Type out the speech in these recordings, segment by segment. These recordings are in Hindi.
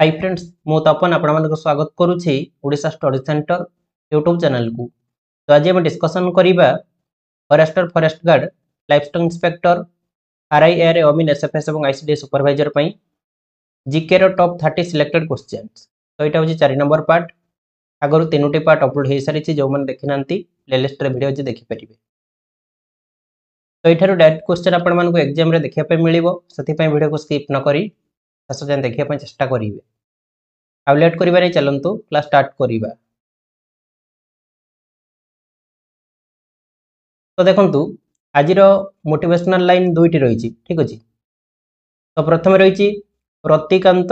हाई फ्रेंड्स मु तपन आपण स्वागत करुच्ची Odisha study center YouTube channel को। तो आज आम डिस्कसन करिबा forester forest guard livestock inspector आरआईआर ओमिन एसएफएस और आईसीडी सुपरवाइजर पई जीके रो टॉप 30 सिलेक्टेड क्वेश्चंस। तो यहाँ हूँ 4 नंबर पार्ट। आगु 3टी पार्ट अपलोड हो सारी जो मैंने देखी ना प्लेलिस्ट वीडियो अच्छे देखिपारे। तो यहाँ डायरेक्ट क्वेश्चन आपको एग्जाम देखा मिल से वीडियो को स्किप न करी शेष जाए देखा चेष्टा करेंगे। आ लेट करिबा नहीं चलंतु क्लास स्टार्ट करिबा। तो देखंतु आज मोटिवेशनल लाइन दुईटी रही ठीक अच्छे। तो प्रथम रही रतिकांत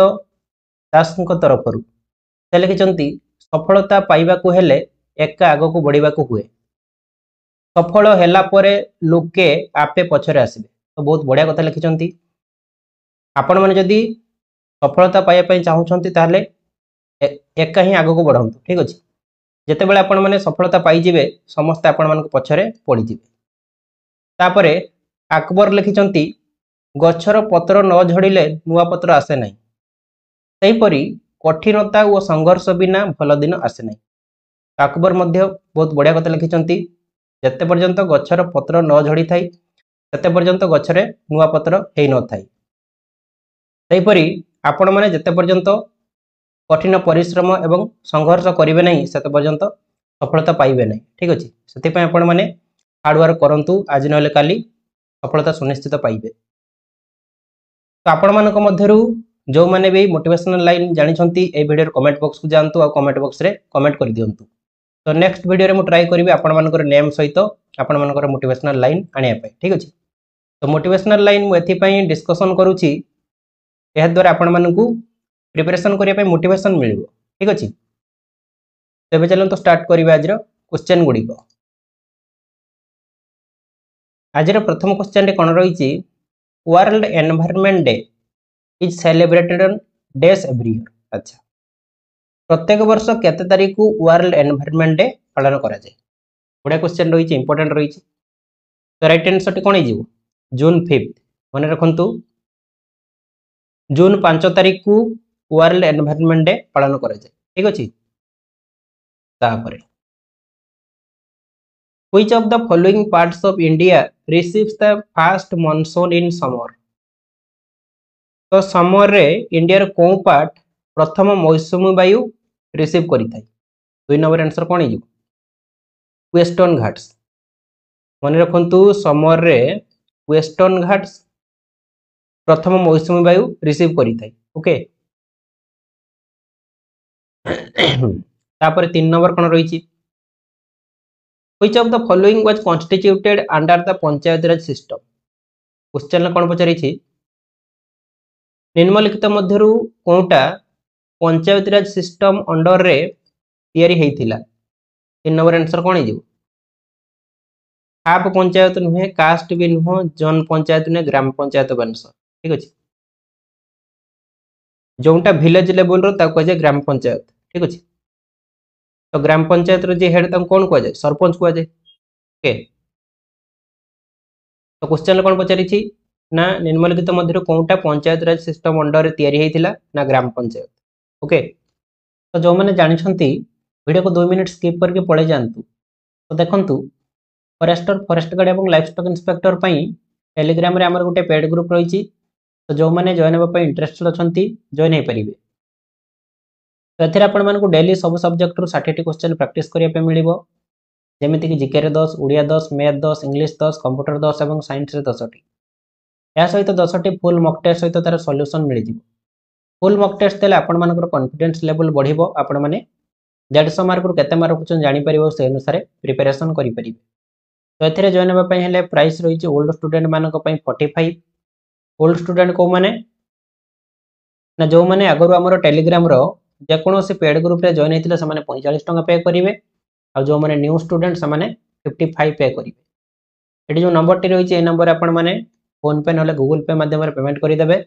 दास तरफ से लिखिं सफलता पाइबाकू हेले एका आग को बढ़ा हुए सफल होला परे लोके आपे पछरे आसबे। तो बहुत बढ़िया कथा लिखिं। आपण मैंने जदि सफलता पाइबा चाहूँगी ताहले एका ही आग को बढ़ातु ठीक अच्छे। जिते बड़े आपण मैंने सफलता पाइबे समस्ते आपण मान पछरे पड़ीजे। तापरे अकबर लिखिं गछर पत्र न झड़िले नुआ पत्र आसे नहीं सेहीपरि कठिनता और संघर्ष बिना भल दिन आसे नहीं। अकबर मध्य बहुत बढ़िया कथा लिखिं जिते पर्यंत गछर पत्र न झड़ी थाई सेते पर्यंत गछरे नुआ पत्र हेई न थाई। सेहीपरि आपण माने जिते पर्यंत कठिन परिश्रम एवं संघर्ष करेंगे नहीं से पर्यंत सफलता पाइबे नहीं ठीक अच्छे। से आपण मैंने हार्डवर्क करूँ आज ना काली सफलता सुनिश्चित पाइबे। तो आपण मान जो मैंने भी मोटिवेशनल लाइन जानते ये वीडियो कमेंट बॉक्स को जातु और कमेंट बॉक्स रे कमेंट कर दिंतु। तो नेक्स्ट वीडियो में ट्राई करी आपण मान नेम सहित आपण मान मोटिवेशनल लाइन आने ठीक अच्छे। तो मोटिवेशनल लाइन मुझे डिस्कसन करुच्ची यह द्वारा आपण मानू प्रिपरेशन करने मोटिवेशन मिल ठीक अच्छे। तेज चलते स्टार्ट करिबा आज क्वेश्चन गुड़िक। आज प्रथम क्वेश्चन कौन रही world environment day is celebrated on days every year. अच्छा प्रत्येक वर्ष केते तारीख को वर्ल्ड एनवायरनमेंट डे पालन करा जाए। बढ़िया क्वेश्चन रही इंपोर्टेंट रही। तो राइट आंसर कौन हो जून 5 मन रखु जून 5 तारीख को वर्ल्ड एनवायरनमेंट डे पालन करा जाए ठीक अच्छे। तापरे which of the following parts of India receives the fast monsoon in summer. तो समर रे इंडिया को पार्ट प्रथम मौसुमी वायु रिसीव करि थाई। 2 नंबर आंसर कौन हो वेस्टर्न घाट्स। मन रखु समर रे वेस्टर्न घाट्स प्रथम मौसुमी वायु रिसीव करि थाई ओके। तापर 3 नंबर कौन रही which of the following was constituted under the panchayat Raj system. Question कौन पचारि निम्नलिखित मध्यरु कोनटा पंचायत राज सिस्टम अंडर रे तैयारी हेइथिला। 3 नंबर आंसर कौन हो हाफ पंचायत नुहे कास्ट भी नुह जन पंचायत नुहे ग्राम पंचायत वंश ठीक अच्छे। जोटा विलेज लेवल रो ताको कह ग्राम पंचायत ठीक अच्छे। तो ग्राम पंचायत रो जे हेड कौन कह जाए सरपंच कह जाए ओके। तो क्वेश्चन कौन पचारि ना निम्नलिखित मध्य कौटा पंचायत राज सिस्टम अंडर रे तैयारी हेइथिला ना ग्राम पंचायत ओके। तो जो मैंने जानते वीडियो को 2 मिनट स्किप करके पड़े जातु। तो देखंतु फॉरेस्टर फॉरेस्ट गार्ड और लाइफस्टॉक इंस्पेक्टर टेलीग्राम रे आमर गोटे पेड ग्रुप रही। तो जो मैंने जॉइन होगा इंटरेस्टेड अच्छा जॉइन हो पारे। तो ये आपको डेली सब सब्जेक्ट 60 क्वेश्चन प्रैक्टिस करने मिल जमीक GK 10 Odia 10 math 10 English 10 computer 10 और साइंस 10टी या सहित 10टी फुल मॉक टेस्ट सहित तार सॉल्यूशन मिल जाए। फुल मॉक टेस्ट देले आपन कॉन्फिडेंस लेवल बढ़िबो। आपण माने 150 मार्क रु केते मार्क रखुछन जानि परिबो से अनुसार प्रिपरेशन करि परिबे। तो एथिरे जॉइन होबा पई हेले प्राइस रही ओल्ड स्टूडेंट मानक पई 45। ओल्ड स्टूडेंट को माने ना जो माने आगरो हमर टेलीग्राम रो जेकोनोसी पेड ग्रुप रे जॉइन हेतिले से माने 45 टंका पे करिवे आ जो माने न्यू स्टूडेंट से माने 55 पे करिवे। एटी जो नंबर टी रही ए नंबर आपण माने फोन पे नले गूगल पे माध्यम रे पेमेंट करि देबे।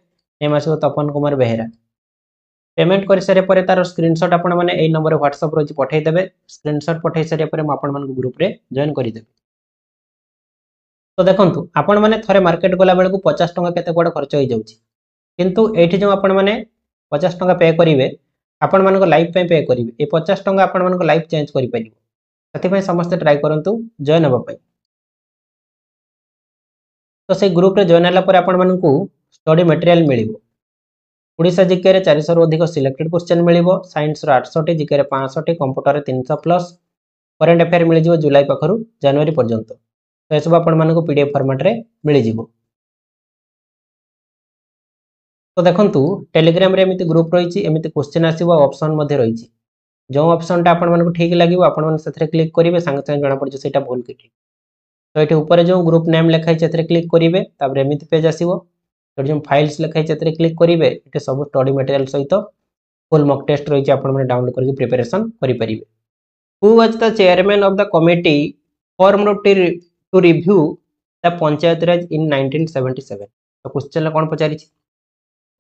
नेम आसो तपन कुमार बेहेरा। पेमेंट कर सारे पर तार स्क्रीनशॉट आपण माने ए नंबर व्हाट्सएप रही पठे देबे। स्क्रीनशॉट पठे सारे पर आपण मान ग्रुप रे जॉइन करि देबे। तो देखंतु आपण माने थरे मार्केट गला बेल को 50 टंका केते कोड खर्च हो जाउची किंतु एठी जो आपण माने 50 टंका पे करेंगे आपण मानक लाइफ पे करेंगे ये 50 टंका आपण मानक लाइफ चेंज कर पार से समस्त ट्राए करूँ जॉइन हाँपाई तो से ग्रुप रे जॉइन है आपण मानक स्टडी मटेरियल मिल ओडिशा जिके 400 रु अधिक सिलेक्टेड क्वेश्चन मिल साइंस 800 जिके 500 कंप्यूटर 300 प्लस करेन्ट अफेयर मिल जुलाई पाखु जनवरी पर्यंत तो यह सब आपण पीडीएफ फॉर्मेट रे मिल जिवो। तो देखंतु टेलीग्राम रे एमिति ग्रुप रही एमिति क्वेश्चन आसीबो ऑप्शन मध्ये रही जो ऑप्शन टा आपण मानक ठीक लागिवो आपण माने सेथरे क्लिक करिवे संग संग जणा पड़छ सेटा भूल कि ठीक तो ये ऊपर जो ग्रुप नेम लिखाई से क्लिक करेंगे तापर एमती पेज आसो तो जो फाइल्स लिखाई से क्लिक करेंगे ये सब स्टडी मटेरियल सहित फुल मॉक टेस्ट रही है आपने डाउनलोड करके प्रिपरेशन करेंगे। Who was the chairman of the committee formed to review the panchayat raj in 1977 तो क्वेश्चन कौन पचारि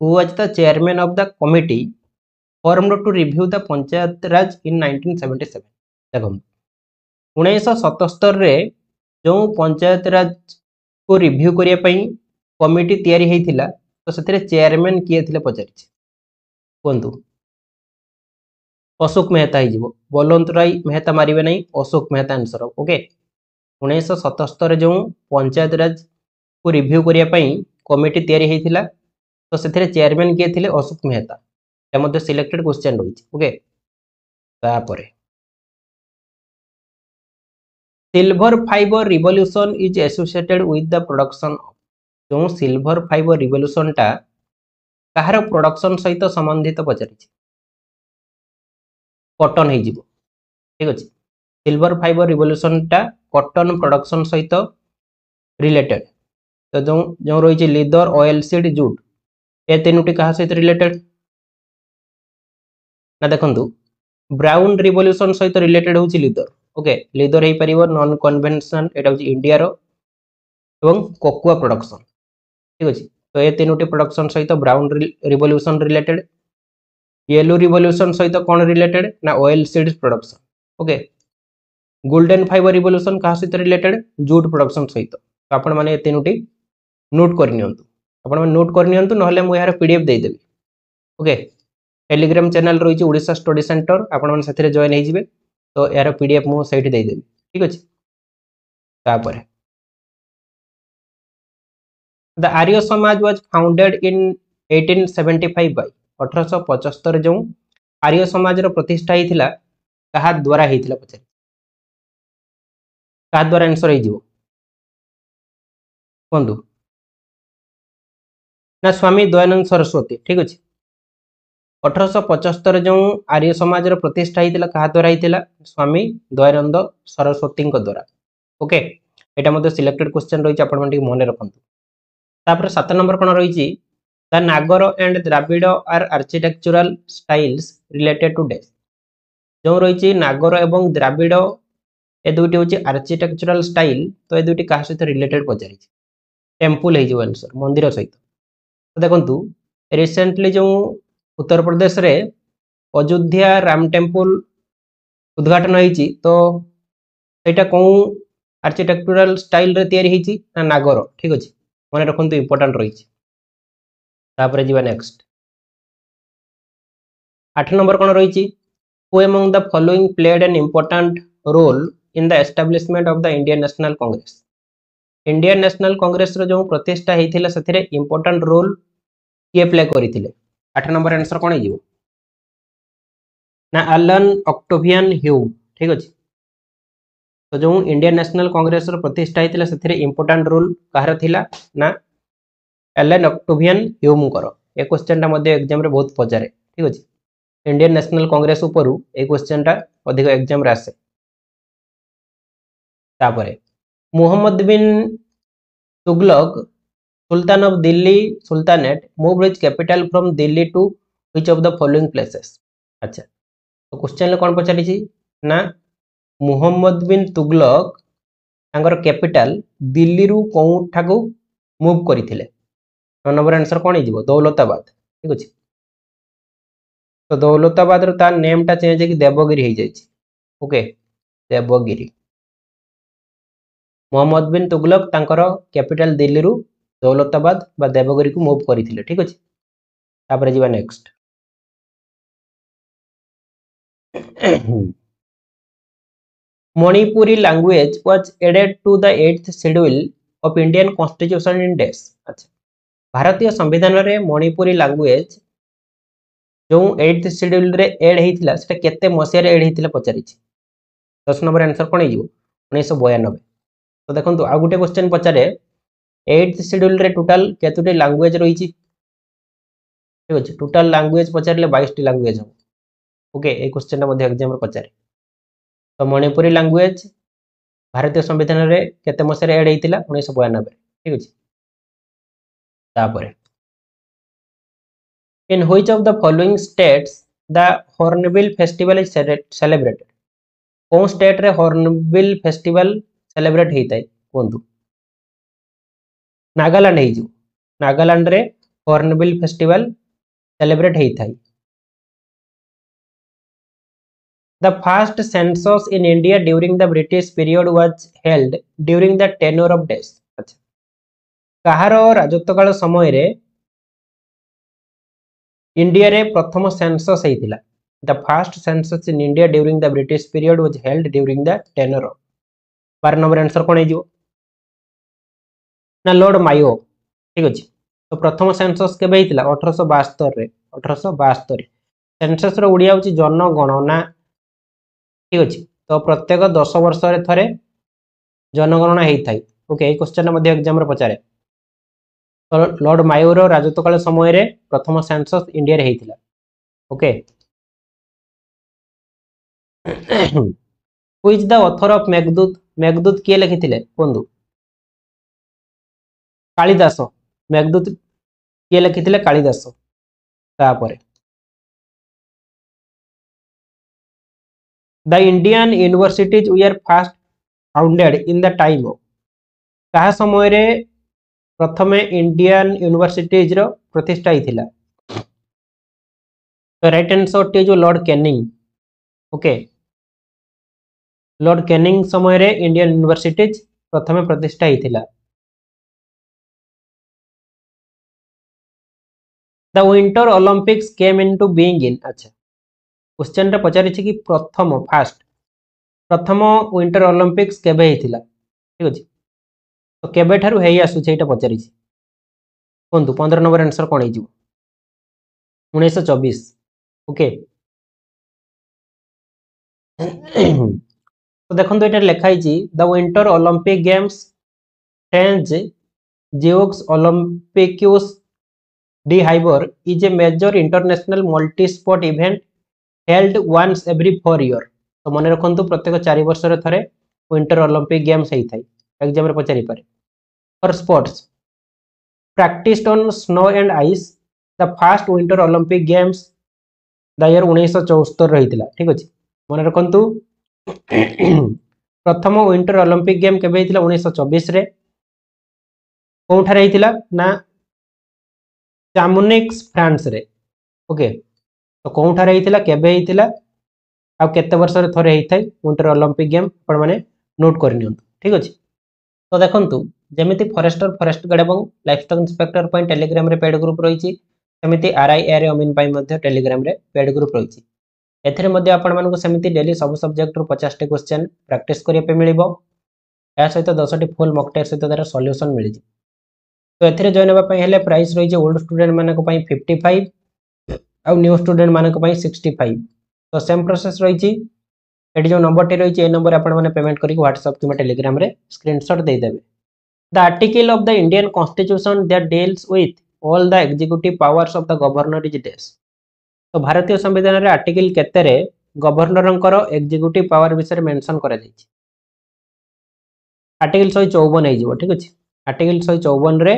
who was the chairman of the committee formed to review the panchayat raj in 1977 देखो 1977 जो पंचायत राज को रिव्यू करने कमिटी तैयारी होता तो से चेयरमैन किए थे पचारि कहतु अशोक मेहता हो बलवंत राय मेहता मारे ना अशोक मेहता आंसर ओके 1977 जो पंचायत राज को रिव्यू करने कमिटी तैयारी होता तो से चेयरमैन किए थे अशोक मेहता यह सिलेक्टेड क्वेश्चन रही ओके। तापर silver fibre revolution is associated with the production जो सिल्वर फाइबर रिवोल्यूशन टा कहार प्रोडक्शन सहित संबंधित पचारि कॉटन हो ठीक अच्छे सिल्वर फाइबर रिवोल्यूशन टा कॉटन प्रोडक्शन सहित रिलेटेड तो जो रही लीदर ऑयल सीड जूट ये तीनोटी क्या सहित रिलेटेड ना देखंतु ब्राउन रिवोल्यूशन सहित रिलेटेड होची लीदर ओके लीदर हो पार नॉन कन्वेंशनल यहाँ हूँ इंडिया कोकुआ प्रोडक्शन ठीक अच्छे तो ये तीनोटी प्रोडक्शन सहित brown revolution related yellow revolution सहित कौन रिलेटेड ना oil seeds production okay golden fibre revolution क्या सहित रिलेटेड जूट प्रोडक्शन सहित तो आपण मैंने तीनोटी नोट करनी आपण नोट करनी ना मुझे पीडीएफ देदेवी ओके टेलीग्राम चैनल रही ओडिशा स्टडी सेंटर आपण मैंने जॉइन हो तो यार पीडीएफ मुझे देदेवी ठीक अच्छे। तापर the Arya Samaj was founded in 1875 bye 1875 जो आर्य समाज प्रतिष्ठा होता क्या द्वारा होता पचार क्या द्वारा आंसर हो कहतु ना स्वामी दयानंद सरस्वती ठीक अच्छे 1875 जो आर्य समाज प्रतिष्ठा होता क्या द्वारा होता स्वामी दयानंद सरस्वती द्वारा ओके यहाँ सिलेक्टेड क्वेश्चन रही है मन रखु। तापर 7 नंबर कौन रही the Nagara and Dravida are architectural styles related to डेस जो रही नागर एवं द्राविड़ ए दुईटी हूँ आर्किटेक्चरल स्टाइल तो ये दुईटी क्या सहित रिलेटेड पचारि टेम्पल हो आंसर मंदिर सहित तो देखो रिसेंटली जो उत्तर प्रदेश रे अयोध्या राम टेम्पल उद्घाटन होती तो यहाँ कौन आर्किटेक्चरल स्टाइल रे तैयारी होती ना नागर ठीक अच्छे मन रखु इंपोर्टाट रही तापर जी नेक्स्ट 8 नंबर कौन रही who among the following played an important role in the establishment of the Indian National Congress Indian National Congress जो प्रतिष्ठा होता से इंपोर्टाट रोल किए प्ले करते 8 नंबर आंसर कौन हो ना एलन ऑक्टेवियन ह्यूम ठीक अच्छे तो जो इंडियन नेशनल कांग्रेस प्रतिष्ठा होता से इंपोर्टाट रोल कहार थिला ना एलन ऑक्टेवियन ह्यूम ये क्वेश्चन एग्जाम रे बहुत पचारे ठीक अच्छे इंडियन नेशनल कांग्रेस ऊपर ये क्वेश्चन टा अधिक एग्जाम रे आसे। तापर Muhammad bin Tughlaq sultan of Delhi sultanate moved his capital from Delhi to which of the following places अच्छा तो क्वेश्चन कौन पचारि ना मुहम्मद बिन तुगलक तांकर कैपिटल दिल्ली रु कौठा को मूव करथिले 9 नंबर आंसर कौन हो दौलताबाद ठीक अच्छे तो दौलताबाद रो तार नेम टा चेंज है देवगिरी हो जाए ओके देवगिरी मुहम्मद बिन तुगलक तांकर कैपिटल दिल्ली रु दौलताबाद बा देवगिरी को मूव करथिले ठीक अच्छे। तापर जी next Manipuri language was added to the 8th schedule of Indian Constitution in days. अच्छा भारतीय संविधान रे मणिपुरी लैंग्वेज जो 8th शेड्यूल रे ऐड हेतिला सेटा केते मसिया रे ऐड हेतिला पचारि 10 नंबर आंसर कोन हिजो 1992। तो देखंतु आ गुटे क्वेश्चन पचारे 8th शेड्यूल रे टोटल केतुटे लैंग्वेज रही छि ठीक अछि टोटल लैंग्वेज पचारले 22 टी लैंग्वेज हो ओके ए क्वेश्चन मध्ये एग्जाम रे पचारे तो मणिपुरी लैंग्वेज भारतीय संविधान रे केते मसिया रे ऐड हेतिला 1992 ठीक अछि तापरे in which of the following states the Hornbill festival is celebrated कौन स्टेट रे हॉर्नबिल फेस्टिवल सेलिब्रेट हेता है कोंतु नागालैंड हे जो नागालैंड रे हॉर्नबिल फेस्टिवल सेलिब्रेट हेता है the first census in India during the British period was held during the tenure of days अच्छा कहार राजत्व काल समय रे इंडिया रे प्रथम census हेतिला the first census in India during the British period was held during the tenure of 12 number answer कोन हेजिवो ना लॉर्ड मायो ठीक अछि तो प्रथम सेंसस केबे हेतिला 1872 रे 1872 सेंसस रो उडिया होची जनगणना ठीक अछि तो प्रत्येक 10 वर्ष रे थरे जनगणना हेइथाय ओके ए क्वेश्चन मध्ये एग्जाम रे पचारे तो लॉर्ड मायो रो राजत्व काल समय रे प्रथम सेंसस इंडिया रे हेइतिला okay who is the author of Meghdoot Meghdoot किए लिखिथिले कोंदु कालिदास मेघदूत किए लिखिथिले कालिदास तापरे the Indian universities were first founded in the time of कहा समय रे प्रथमे इंडियन यूनिवर्सिटीज रो प्रतिष्ठा हिथिला तो राइट आंसर टी जो lord Canning okay lord Canning समय रे इंडियन यूनिवर्सिटीज प्रथमे प्रतिष्ठा हिथिला the winter Olympics came into being in अच्छा क्वेश्चन रे पचारि छि कि प्रथम फर्स्ट प्रथम विंटर ओलंपिक्स केबे हिथिला ठीक अछि तो केबे ठारु हेई आसु छै एटा पचारि छि कोंतु 15 नंबर आंसर कोन हिजु 1924 ओके तो देखंतु एटा लिखा छि the winter Olympic games French जियोक्स ओलंपिक्स डी हाइबर is a major international multi sport event held once every 4 year तो मन रखु प्रत्येक 4 वर्ष रे थरे विंटर ओलंपिक गेम्स हेई थाई एग्जाम रे पचारि पारे four sports practised on snow and ice the first winter Olympic games the year 1974 रहितला ठीक अछि मन रखु प्रथम विंटर ओलंपिक गेम केबे हेतिला 1924 रे कोठा रहितला ना चामुनिक्स फ्रांस रे ओके तो कोठा रहितला केबे हेतिला आ केते वर्ष रे थरे हेइथाय विंटर ओलंपिक गेम आपण माने नोट कर नियंतु ठीक अछि तो देखंतु जेमिति फॉरेस्टर फॉरेस्ट गार्ड एवं लाइफस्टॉक इंस्पेक्टर पॉइंट टेलीग्राम रे पेड ग्रुप रहिछि सेमिति आरआई एआर अमीन पई मध्ये टेलीग्राम रे पेड ग्रुप रहिछि एथिरे मध्ये आपण मानको सेमिति डेली सब सब्जेक्ट रो 50 टी क्वेश्चन प्रैक्टिस करिया पे मिलिबो या सहित 10 टी फुल मॉक टेस्ट सहित तार सॉल्यूशन मिलि तो एथिरे जॉइन होबा पई हेले प्राइस रहिछि ओल्ड स्टूडेंट मानको पई 55 आ न्यू स्टूडेंट मानको पई 65 तो सेम प्रोसेस रहिछि एटी जो नंबर टी रहिछि ए नंबर आपण माने पेमेंट करी WhatsApp किमा टेलीग्राम रे स्क्रीनशॉट दे देबे the article of the Indian constitution that deals with all the executive powers of the governor is this तो भारतीय संविधान रे आर्टिकल केते रे गवर्नरंकर एग्जीक्यूटिव पावर विषय मेंशन करा जायछि आर्टिकल 154 हे जिवो ठीक अछि आर्टिकल 154 रे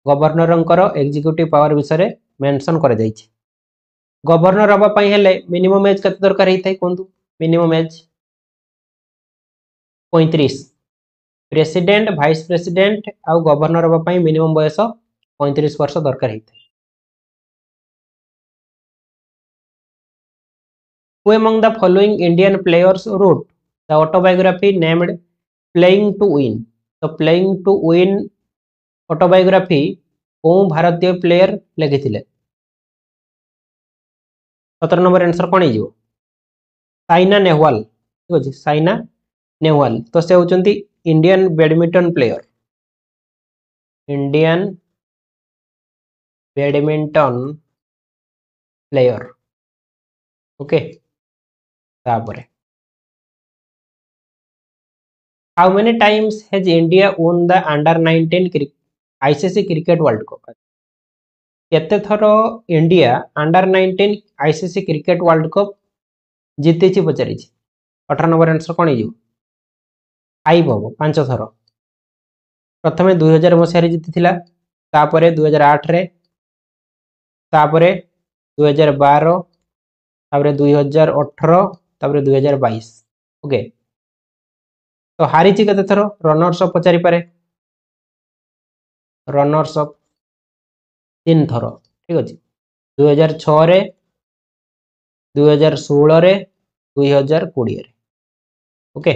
गवर्नरंकर एग्जीक्यूटिव पावर विषय मेंशन करा जायछि गवर्नर हबा पई हेले मिनिमम एज कते दरकार हेतै कोंतु minimum age 35 president vice president आ गवर्नर हबा पई मिनिमम बयस 35 वर्ष दरकार हेतै Who among the following Indian players wrote the autobiography named Playing to Win? तो Playing to Win ऑटोबायोग्राफी को भारतीय प्लेयर लिखिथिले 17 नंबर आंसर कोन हिजो साइना नेहवाल ठीक अच्छे साइना नेहवाल तो से होचंती Indian badminton player Indian badminton player okay तापरे how many times has India won the under 19 ICC cricket world cup केते थरो India under 19 ICC cricket world cup जीती पचारि 18 नंबर आंसर कौन हो 5 हम 5 थर प्रथम 2000 मसीह जीति तापर 2008 रे तापर 2012 तापर 2018 तापर 2022 ओके तो हारी केते थर रनर्स अप पचारि पारे रनर्स अप 3 थर ठीक अच्छे 2006 रे 2016 रे 2020 रे ओके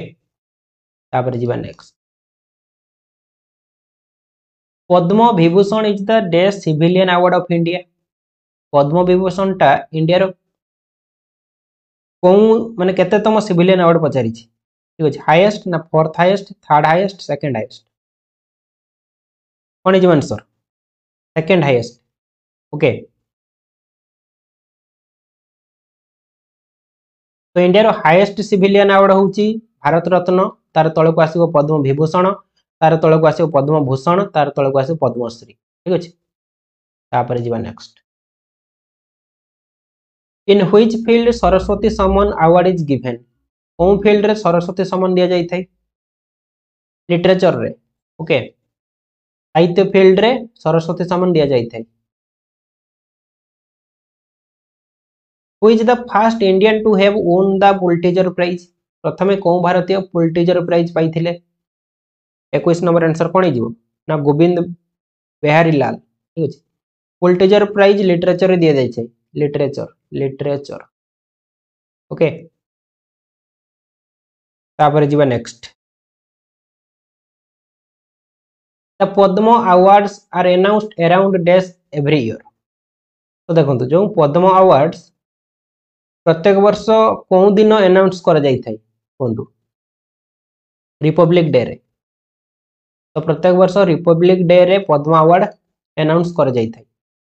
तापर जीवा next Padma Vibhushan is the dash civilian award of India Padma Vibhushan टा इंडिया रो कौन माने केतेतम सिविलियन अवार्ड पचारि ठीक अच्छे हाईएस्ट ना fourth highest third highest second highest कौन is answer second highest okay तो इंडिया रो हाईएस्ट सिविलियन अवार्ड होची भारत रत्न तार तळ को आसीबो पद्म विभूषण तार तळ को आसीबो पद्म भूषण तार तळ को आसीबो पद्मश्री ठीक अछि तापर जीवा next in which field Saraswati Samman award is given कोन फील्ड रे सरस्वती सम्मान दिया जाई थाई लिटरेचर रे ओके साहित्य फील्ड रे सरस्वती सम्मान दिया जाई थाई who is the first Indian to have won the Pulitzer prize प्रथमे कोन भारतीय पुलिट्जर प्राइज पाइथिले 21 नंबर आंसर कोन हिजो ना गोविंद बिहारी लाल ठीक अछि पुलिट्जर प्राइज लिटरेचर रे दिया जाई छै लिटरेचर लिटरेचर ओके तापर जीवा next the Padma awards are announced around dash every year तो देखंतु जो पद्म अवार्ड्स प्रत्येक वर्ष कौन दिन अनाउंस कर जाई थाई कोंतु रिपब्लिक डे रे तो प्रत्येक वर्ष रिपब्लिक डे रे पद्म अवार्ड अनाउंस कर जाई थाई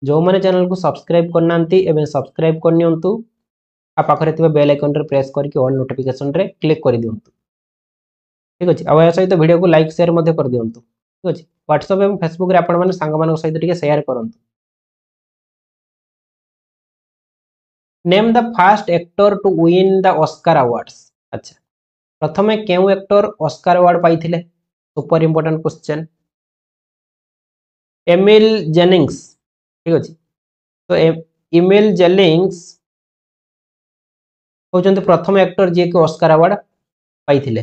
जो माने चैनल को सब्सक्राइब करनांती एबे सब्सक्राइब करनियंतु आ पाखरे थिबा बेल आइकन रे प्रेस करके ऑल नोटिफिकेशन रे क्लिक कर दियंतु ठीक अछि आ या सहित वीडियो को लाइक शेयर मध्ये कर दियंतु ठीक अछि WhatsApp एवं Facebook रे आपण माने संग मानक सहित टिके शेयर करंतु name the first actor to win the Oscar awards अच्छा प्रथमे केउ एक्टर ऑस्कर अवार्ड पाइथिले super important question Emil Jennings ठीक अछि तो एमिल जेनिंग्स होचंत प्रथम एक्टर जे के ऑस्कर अवार्ड पाइथिले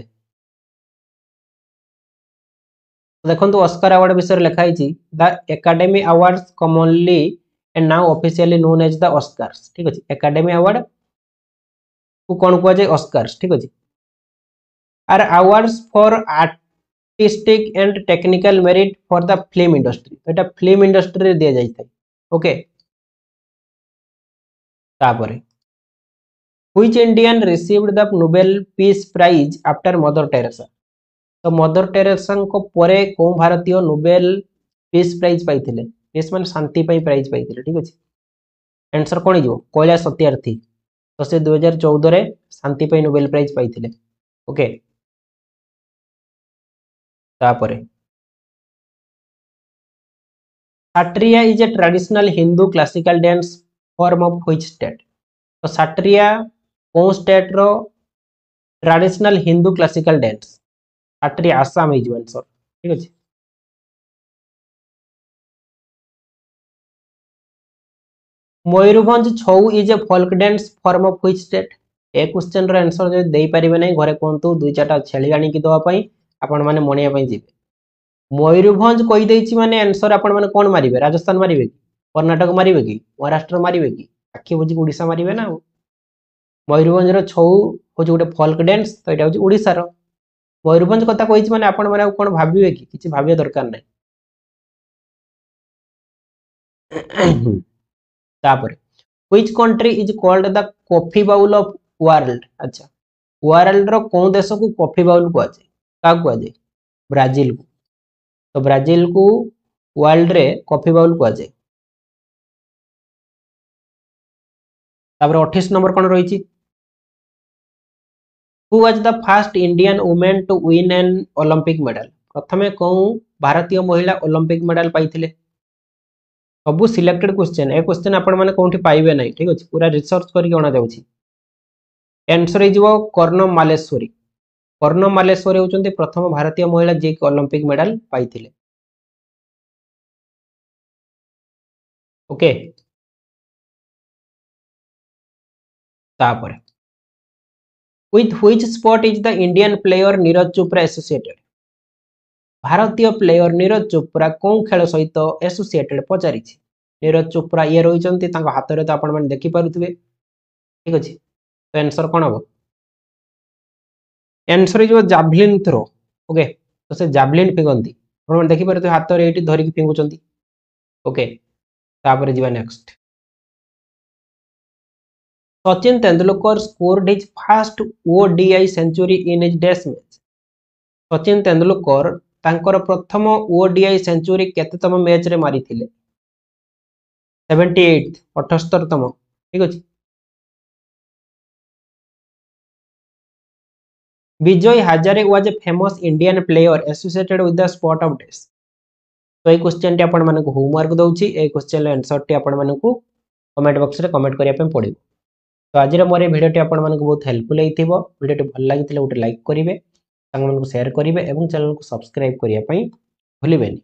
देखंतु ऑस्कर अवार्ड विषय लिखा है the academy awards commonly and now officially known as the Oscars ठीक अछि एकेडमी अवार्ड को कोन को जे ऑस्कर्स ठीक अछि are awards for artistic and technical merit for the film industry तो एटा फिल्म इंडस्ट्री रे दिया जाई थाई ओके तापरे which Indian received the Nobel Peace Prize after Mother Teresa तो मदर टेरेसा को परे को भारतीय नोबेल पीस प्राइज पाइथिले पीस मान शांति पई प्राइज पाइथिले ठीक अछि आंसर कोन हिजो कैलाश सत्यार्थी तो से 2014 रे शांति पई नोबेल प्राइज पाइथिले ओके तापरे Sattriya is a traditional Hindu classical dance form of which state तो साट्रिया को स्टेट रो traditional Hindu classical dance Sattriya Assam हिजो आंसर ठीक अछि Mayurbhanj Chhau is a folk dance form of which state ए क्वेश्चन रो आंसर जे देई परिबे नै घरे कोंतु दुई चारटा छेली आनी की दवा पई आपण माने मणिया पई जिबे मयूरभंज कहि देछि माने आंसर आपण माने कोन मारिबे राजस्थान मारिबे की कर्नाटक मारिबे की महाराष्ट्र मारिबे की आखि बुझी ओडिसा मारिबे ना मयूरभंज रो छऊ होछि गोटे फोल्क डांस तो एटा होछि ओडिसा रो मयूरभंज कथा कहिछि माने आपण माने कोन भाबिबे की किछि भाबिया दरकार नै तापर which country is called the coffee bowl of world अच्छा वर्ल्ड रो कौन देश को कॉफी बाउल को आजे का को आजे ब्राजील को तो ब्राजील को वर्ल्ड रे कॉफी बाउल को आजे तापर 28 नंबर कोन रहिछि who was the first Indian women to win an Olympic medal प्रथमे को भारतीय महिला ओलंपिक मेडल पाइथिले सबु सिलेक्टेड क्वेश्चन ए क्वेश्चन आपण माने कोठी पाइबे नै ठीक अछि पूरा रिसर्च करि कोना जाउछि आंसर हे जिवो कर्ण मालेश्वरी होचंती प्रथम भारतीय महिला जे ओलंपिक मेडल पाइथिले ओके तापर with which sport is the Indian player Neeraj Chopra associated भारतीय प्लेयर नीरज चोपड़ा कोन खेल सहित एसोसिएटेड पचारि नीरज चोपड़ा ये रही हाथ में तो आपण मैंने देखिपे ठीक अच्छे तो आंसर कौन हम आंसर जो जावलिन थ्रो ओके तो से जावलिन फिंगती आप देखिपे हाथ में ये धरिकी फिंगुंट ओके तापर जीवा next Sachin Tendulkar scored his first ODI century in his dash match Sachin Tendulkar तांकर प्रथम ओडीआई सेंचुरी केतेतम मैच रे मारी थिले 78 78तम ठीक अछि Vijay Hazare was a famous Indian player associated with the sport of dash तो ये क्वेश्चन टी आपण मानक होमवर्क दउछि ए क्वेश्चन आंसर टी आपण मानक कमेंट बॉक्स रे कमेंट करिया पे पड़िबो तो आज मोर भिडियो टी आपण मानक बहुत हेल्पफुल होइथिबो भिडियो टी भल लागिथिले उटे लाइक करिवे संग मानक शेयर करिवे एवं चैनल को सब्सक्राइब करिया पई भूलिबेनी।